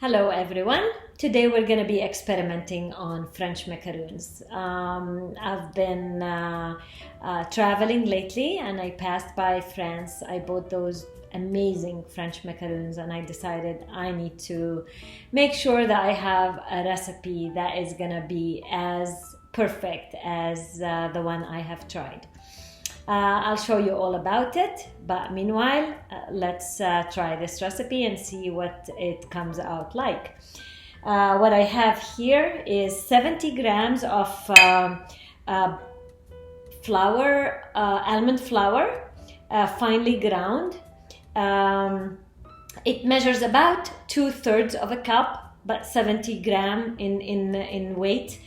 Hello everyone. Today we're going to be experimenting on French macaroons. I've been traveling lately and I passed by France. I bought those amazing French macaroons and I decided I need to make sure that I have a recipe that is going to be as perfect as the one I have tried. I'll show you all about it, but meanwhile, let's try this recipe and see what it comes out like. What I have here is 70 grams of flour, almond flour, finely ground. It measures about 2/3 of a cup, but 70 gram in weight.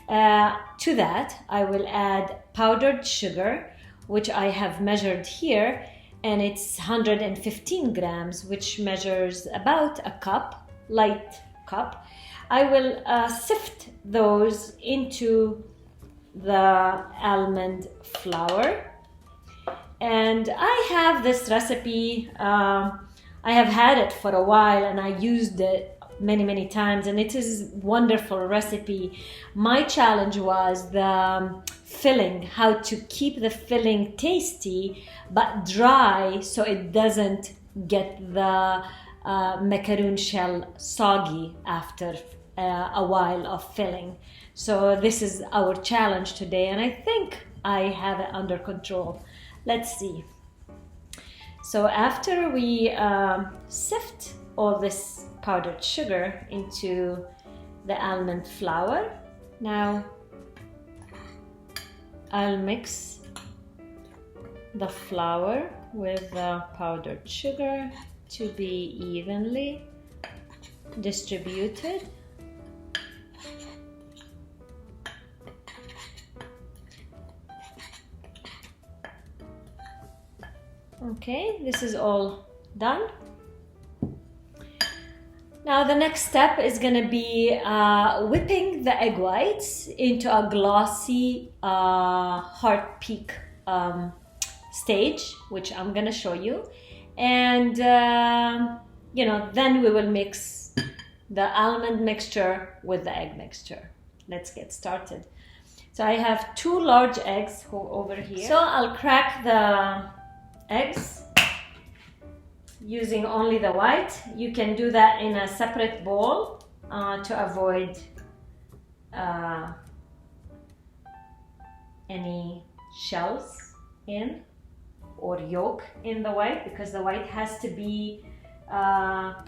To that, I will add powdered sugar, which I have measured here, and it's 115 grams, which measures about a cup, light cup. I will sift those into the almond flour. And I have this recipe, I have had it for a while and I used it many times, and it is a wonderful recipe. My challenge was the filling, how to keep the filling tasty but dry so it doesn't get the macaroon shell soggy after a while of filling. So this is our challenge today and I think I have it under control. Let's see. So after we sift all this powdered sugar into the almond flour, now I'll mix the flour with the powdered sugar to be evenly distributed. Okay, this is all done. Now the next step is going to be whipping the egg whites into a glossy heart peak stage, which I'm going to show you. And then we will mix the almond mixture with the egg mixture. Let's get started. So I have 2 large eggs over here. So I'll crack the eggs using only the white. You can do that in a separate bowl to avoid any shells in or yolk in the white, because the white has to be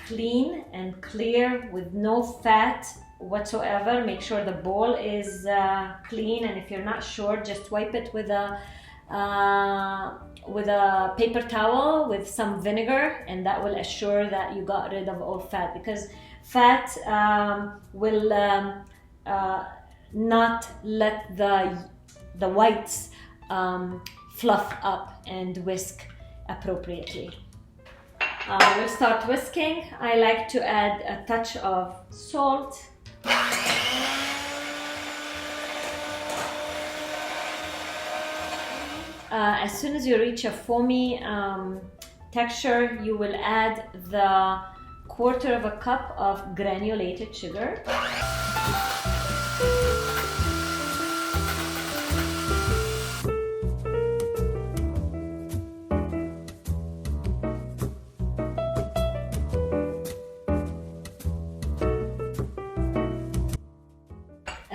clean and clear with no fat whatsoever. Make sure the bowl is clean, and if you're not sure, just wipe it with a paper towel with some vinegar, and that will assure that you got rid of all fat, because fat will not let the whites fluff up and whisk appropriately. We'll start whisking. I like to add a touch of salt. As soon as you reach a foamy texture, you will add the 1/4 cup of granulated sugar.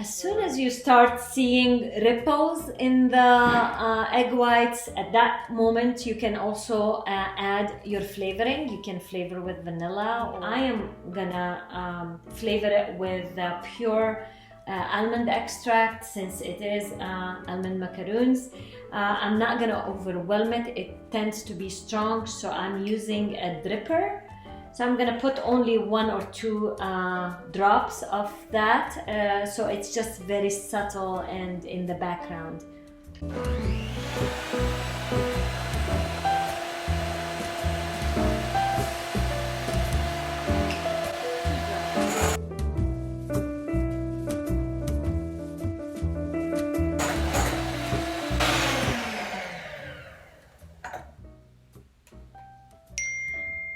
As soon as you start seeing ripples in the egg whites, at that moment you can also add your flavoring. You can flavor with vanilla. I am gonna flavor it with pure almond extract, since it is almond macaroons. I'm not gonna overwhelm it. It tends to be strong, so I'm using a dripper. So I'm gonna put only 1 or 2 drops of that, so it's just very subtle and in the background.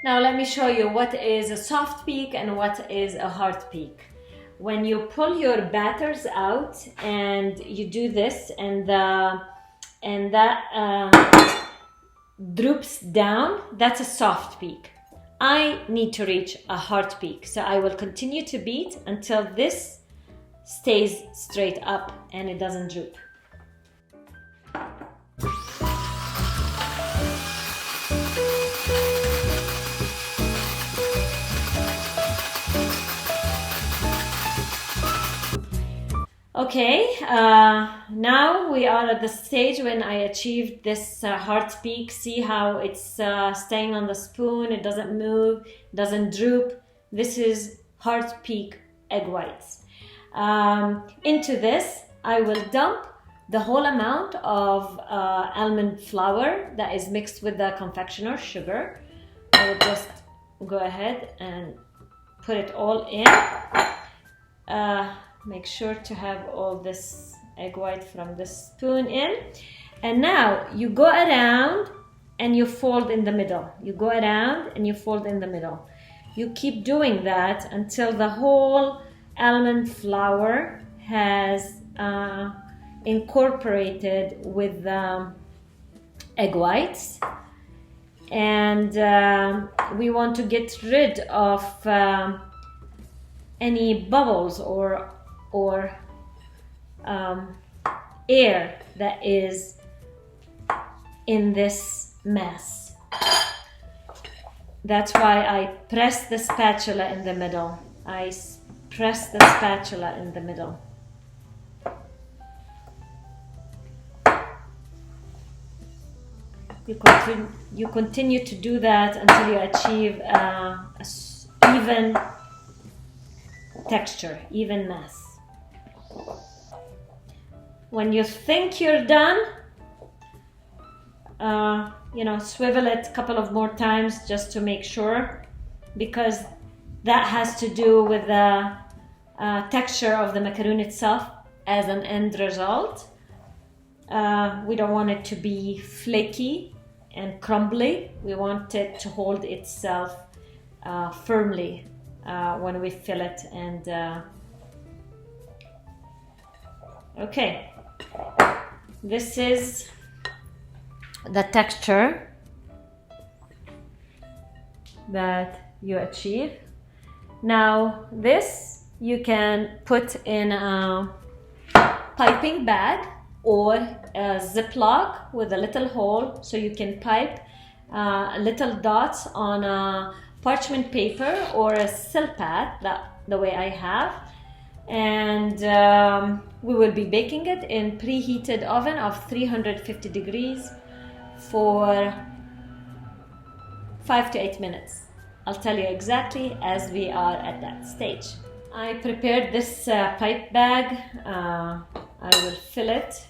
Now let me show you what is a soft peak and what is a hard peak. When you pull your batters out and you do this, and that droops down, that's a soft peak. I need to reach a hard peak, so I will continue to beat until this stays straight up and it doesn't droop. Okay, now we are at the stage when I achieved this hard peak. See how it's staying on the spoon, it doesn't move, doesn't droop. This is hard peak egg whites. Into this, I will dump the whole amount of almond flour that is mixed with the confectioner sugar. I will just go ahead and put it all in. Make sure to have all this egg white from the spoon in. And now you go around and you fold in the middle. You go around and you fold in the middle. You keep doing that until the whole almond flour has incorporated with the egg whites. And we want to get rid of any bubbles or air that is in this mess. That's why I press the spatula in the middle. I press the spatula in the middle. You continue to do that until you achieve a even texture, even mass. When you think you're done, swivel it a couple of more times just to make sure, because that has to do with the texture of the macaroon itself as an end result. We don't want it to be flaky and crumbly. We want it to hold itself firmly when we fill it. And okay, this is the texture that you achieve. Now this you can put in a piping bag or a Ziploc with a little hole, so you can pipe little dots on a parchment paper or a silpat, the way I have. And we will be baking it in preheated oven of 350 degrees for 5 to 8 minutes. I'll tell you exactly as we are at that stage. I prepared this pipe bag. I will fill it.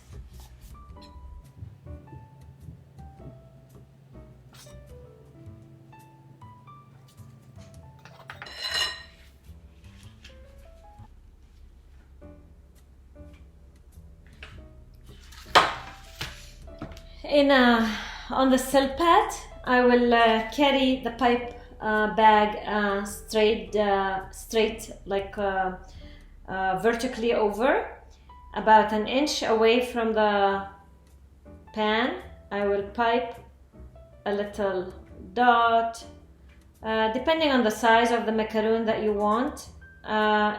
On the silpat, I will carry the pipe bag straight, like vertically over, about an inch away from the pan. I will pipe a little dot, depending on the size of the macaroon that you want.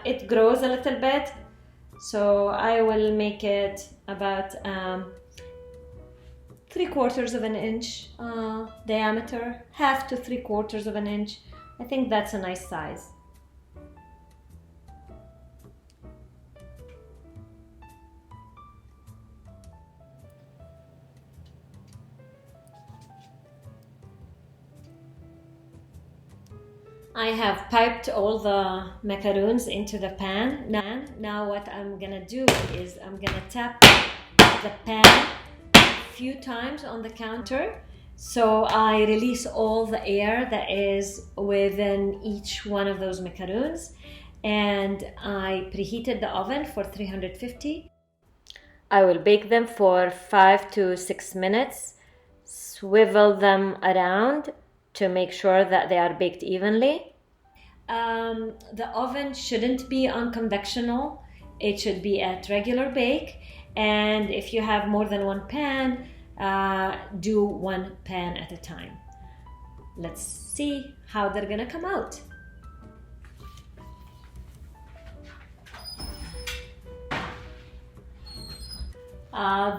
It grows a little bit, so I will make it about 3/4 of an inch diameter, 1/2 to 3/4 of an inch. I think that's a nice size. I have piped all the macaroons into the pan. Now what I'm gonna do is I'm gonna tap the pan few times on the counter, so I release all the air that is within each one of those macaroons. And I preheated the oven for 350. I will bake them for 5 to 6 minutes, swivel them around to make sure that they are baked evenly. The oven shouldn't be on convectional. It should be at regular bake. And if you have more than one pan, do one pan at a time. Let's see how they're gonna come out.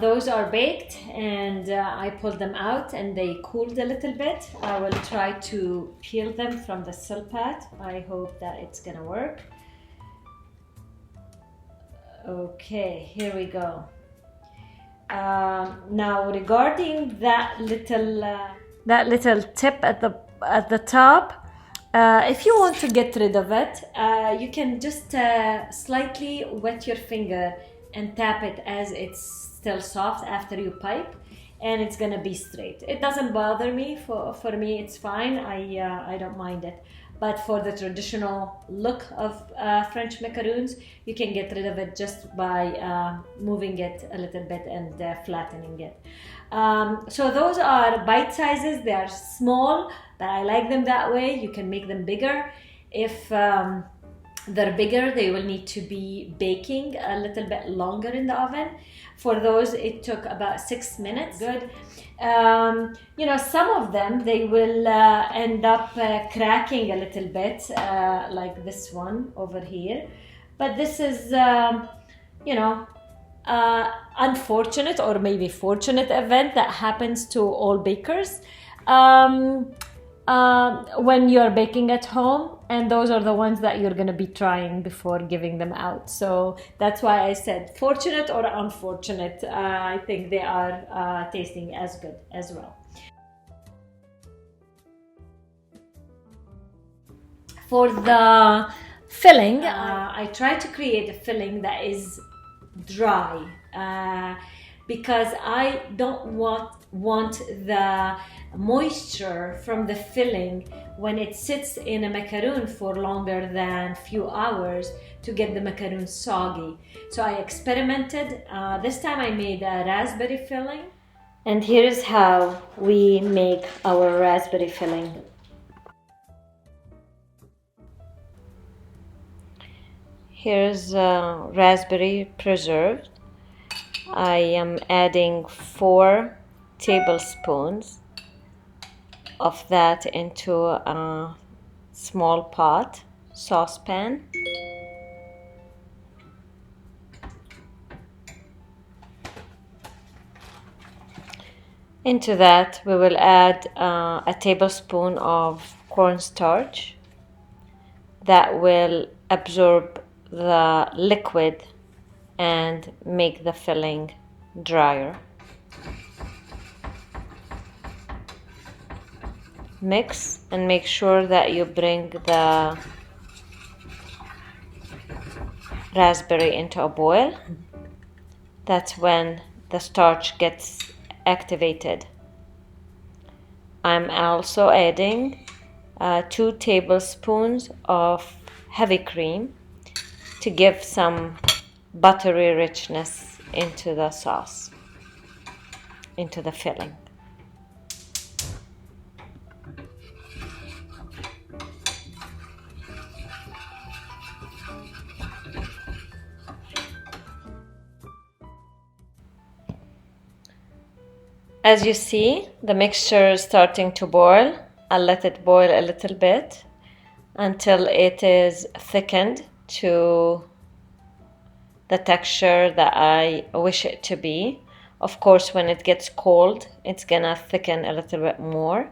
Those are baked, and I pulled them out and they cooled a little bit. I will try to peel them from the silpat. I hope that it's gonna work. Okay, here we go. Now regarding that little tip at the top, if you want to get rid of it, you can just slightly wet your finger and tap it as it's still soft after you pipe, and it's gonna be straight. It doesn't bother me. For me, it's fine. I don't mind it. But for the traditional look of French macaroons, you can get rid of it just by moving it a little bit and flattening it. So those are bite sizes. They are small, but I like them that way. You can make them bigger. If they're bigger, they will need to be baking a little bit longer in the oven. For those, it took about 6 minutes. Good. Some of them, they will end up cracking a little bit, like this one over here. But this is, unfortunate or maybe fortunate event that happens to all bakers. When you're baking at home, and those are the ones that you're going to be trying before giving them out. So that's why I said fortunate or unfortunate. I think they are tasting as good as well. For the filling, I try to create a filling that is dry, because I don't want the moisture from the filling when it sits in a macaroon for longer than few hours to get the macaroon soggy. So I experimented. This time I made a raspberry filling. And here's how we make our raspberry filling. Here's raspberry preserved. I am adding 4 tablespoons of that into a small pot, saucepan. Into that we will add a tablespoon of cornstarch that will absorb the liquid and make the filling drier. Mix and make sure that you bring the raspberry into a boil. That's when the starch gets activated. I'm also adding 2 tablespoons of heavy cream to give some buttery richness into the sauce, into the filling. As you see, the mixture is starting to boil. I'll let it boil a little bit until it is thickened to the texture that I wish it to be. Of course, when it gets cold, it's gonna thicken a little bit more.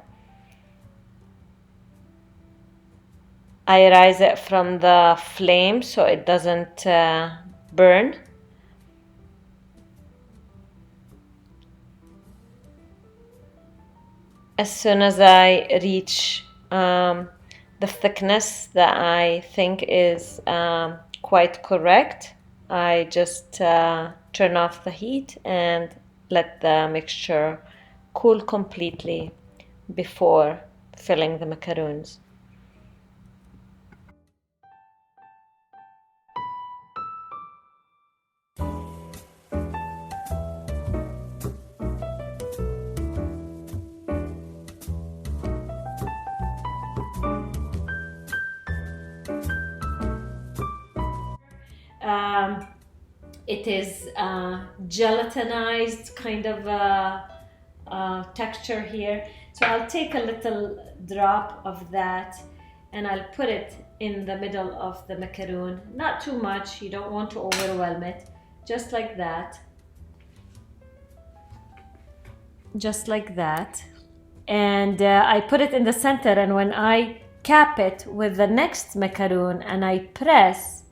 I rise it from the flame so it doesn't burn. As soon as I reach the thickness that I think is quite correct, I just turn off the heat and let the mixture cool completely before filling the macaroons. It is gelatinized kind of texture here. So I'll take a little drop of that and I'll put it in the middle of the macaroon. Not too much, you don't want to overwhelm it. Just like that. Just like that. And I put it in the center, and when I cap it with the next macaroon and I press,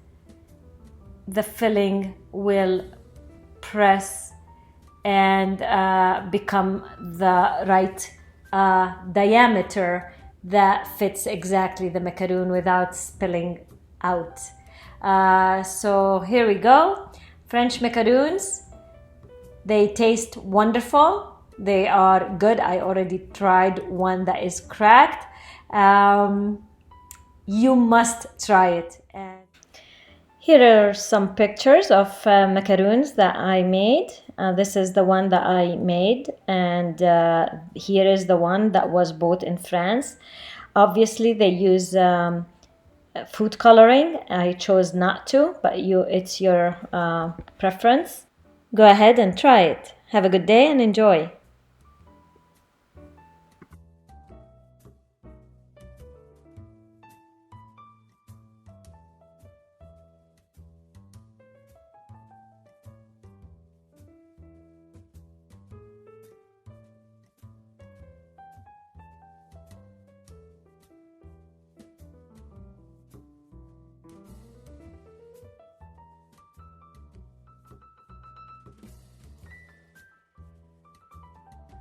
the filling will press and become the right diameter that fits exactly the macaroon without spilling out. So here we go. French macaroons. They taste wonderful. They are good. I already tried one that is cracked. You must try it. And here are some pictures of macaroons that I made. This is the one that I made, and here is the one that was bought in France. Obviously, they use food coloring. I chose not to, but it's your preference. Go ahead and try it. Have a good day and enjoy.